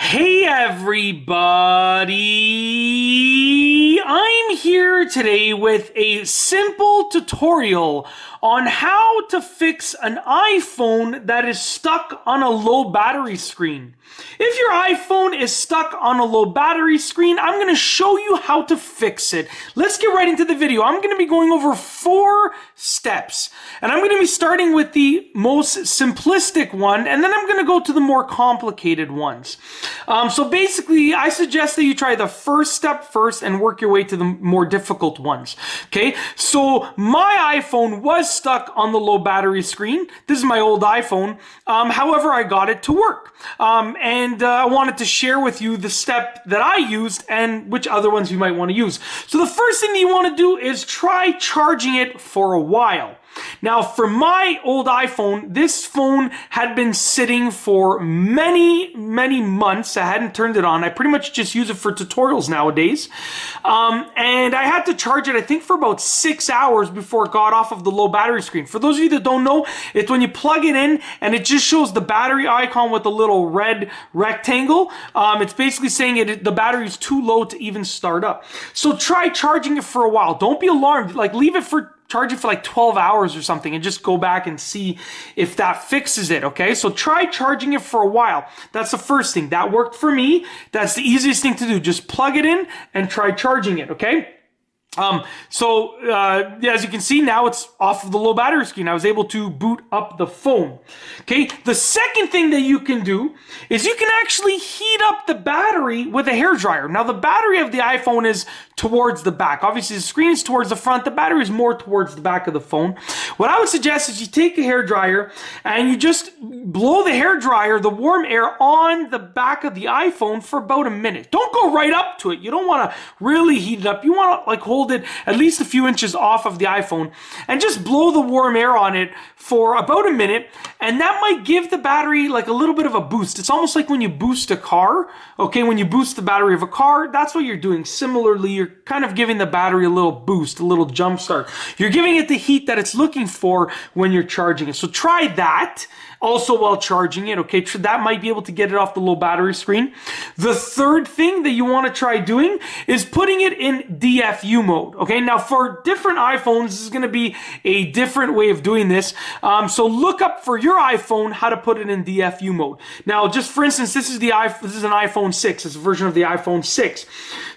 Hey everybody! I'm here today with a simple tutorial on how to fix an iPhone that is stuck on a low battery screen. If your iPhone is stuck on a low battery screen, I'm going to show you how to fix it. Let's get right into the video. I'm going to be going over 4 steps, and I'm going to be starting with the most simplistic one, and then I'm going to go to the more complicated ones. So basically, I suggest that you try the first step first and work your way to the more difficult ones. Okay, so my iPhone was stuck on the low battery screen. This is my old iPhone. However, I got it to work. And I wanted to share with you the step that I used and which other ones you might want to use. So the first thing that you want to do is try charging it for a while. Now, for my old iPhone, this phone had been sitting for many months. I hadn't turned it on. I pretty much just use it for tutorials nowadays. And I had to charge it, I think, for about 6 hours before it got off of the low battery screen. For those of you that don't know, it's when you plug it in and it just shows the battery icon with a little red rectangle. It's basically saying the battery is too low to even start up. So try charging it for a while. Don't be alarmed. Like, leave it for charge it for like 12 hours or something and just go back and see if that fixes it, okay? So try charging it for a while. That's the first thing. That worked for me. That's the easiest thing to do. Just plug it in and try charging it, okay? As you can see, now it's off of the low battery screen. I was able to boot up the phone. Okay, the second thing that you can do is you can actually heat up the battery with a hairdryer. Now, the battery of the iPhone is towards the back. Obviously, the screen is towards the front. The battery is more towards the back of the phone. What I would suggest is you take a hairdryer and you just blow the hairdryer, the warm air, on the back of the iPhone for about a minute. Don't go right up to it. You don't want to really heat it up. You want to like hold it at least a few inches off of the iPhone and just blow the warm air on it for about a minute, and that might give the battery like a little bit of a boost. It's almost like when you boost a car, okay? When you boost the battery of a car, that's what you're doing. Similarly, you're kind of giving the battery a little boost, a little jump start. You're giving it the heat that it's looking for when you're charging it. So try that also while charging it, okay? That might be able to get it off the low battery screen. The third thing that you want to try doing is putting it in DFU mode, okay? Now, for different iPhones, this is going to be a different way of doing this. So look up for your iPhone how to put it in DFU mode. Now, just for instance, this is an iPhone 6. It's a version of the iPhone 6.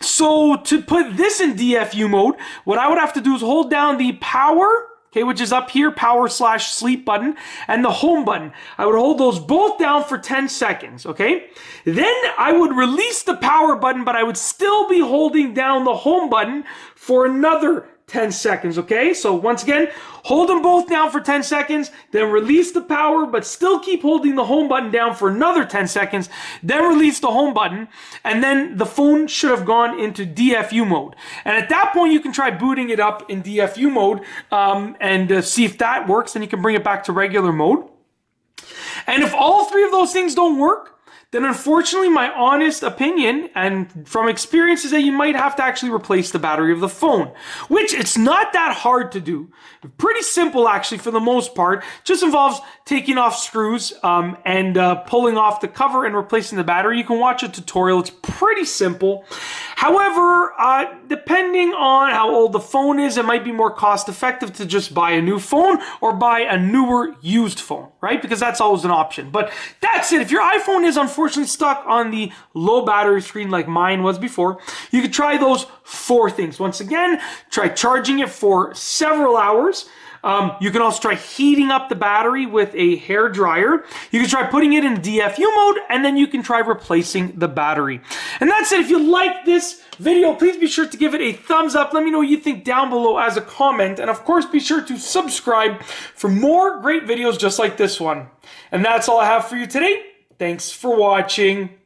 So to put this in DFU mode, what I would have to do is hold down the power, okay, which is up here, power/sleep button, and the home button. I would hold those both down for 10 seconds, okay? Then I would release the power button, but I would still be holding down the home button for another 10 seconds, okay? So once again, hold them both down for 10 seconds, then release the power, but still keep holding the home button down for another 10 seconds, then release the home button, and then the phone should have gone into DFU mode. And at that point, you can try booting it up in DFU mode and see if that works, and you can bring it back to regular mode. And if all 3 of those things don't work, then unfortunately, my honest opinion and from experience is that you might have to actually replace the battery of the phone, which it's not that hard to do. Pretty simple, actually, for the most part. Just involves taking off screws and pulling off the cover and replacing the battery. You can watch a tutorial. It's pretty simple. However, depending on how old the phone is, it might be more cost effective to just buy a new phone or buy a newer used phone, right? Because that's always an option. But that's it. If your iPhone is unfortunately stuck on the low battery screen like mine was before, you could try those 4 things. Once again, try charging it for several hours. You can also try heating up the battery with a hair dryer. You can try putting it in DFU mode, and then you can try replacing the battery. And that's it. If you like this video, please be sure to give it a thumbs up. Let me know what you think down below as a comment. And of course, be sure to subscribe for more great videos just like this one. And that's all I have for you today. Thanks for watching.